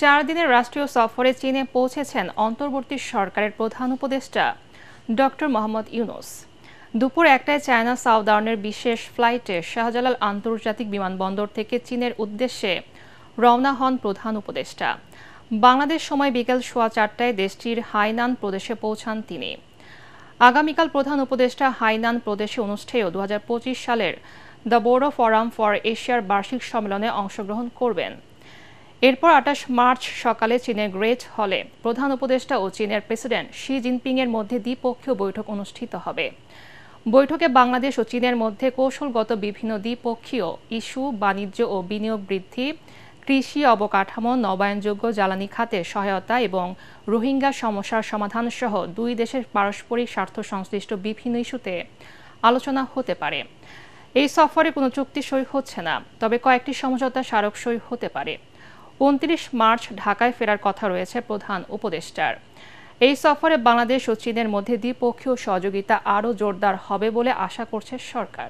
4 দিনের রাষ্ট্রীয় সফরে চীনে পৌঁছেছেন অন্তর্বর্তী সরকারের প্রধান উপদেষ্টা ডক্টর মোহাম্মদ ইউনূস। দুপুর 1টায় চায়না সাউদার্নের বিশেষ ফ্লাইটে শাহজালাল আন্তর্জাতিক বিমানবন্দর থেকে চীনের উদ্দেশ্যে রওনা হন প্রধান উপদেষ্টা। বাংলাদেশ সময় বিকেল 4:15টায় দেশটির হাইনান প্রদেশে পৌঁছান তিনি। আগামীকাল প্রধান উপদেষ্টা হাইনান প্রদেশে অনুষ্ঠেয় 2025 সালের দ্য বোরো ফোরাম ফর এশিয়ার বার্ষিক সম্মেলনে অংশগ্রহণ করবেন। এরপর 28 মার্চ সকালে চীনের গ্রেট হলে প্রধান উপদেষ্টা ও চীনের প্রেসিডেন্ট শি জিনপিংয়ের মধ্যে দ্বিপক্ষীয় বৈঠক অনুষ্ঠিত হবে। বৈঠকে বাংলাদেশ ও চীনের মধ্যে কৌশলগত বিভিন্ন দ্বিপক্ষীয় ইস্যু, বাণিজ্য ও বিনিয়োগ বৃদ্ধি, কৃষি অবকাঠামো, নবায়নযোগ্য জ্বালানি খাতে সহায়তা এবং রোহিঙ্গা সমস্যার সমাধান সহ দুই দেশের পারস্পরিক স্বার্থ সংশ্লিষ্ট বিভিন্ন ইস্যুতে আলোচনা হতে পারে। এই সফরে কোনো চুক্তি সই হচ্ছে না, তবে কয়েকটি সমঝোতা স্মারক সই হতে পারে। 29 মার্চ ঢাকায় ফেরার কথা রয়েছে প্রধান উপদেষ্টার। এই সফরে বাংলাদেশ ও চীনের মধ্যে দ্বিপক্ষীয় সহযোগিতা আরও জোরদার হবে বলে আশা করছে সরকার।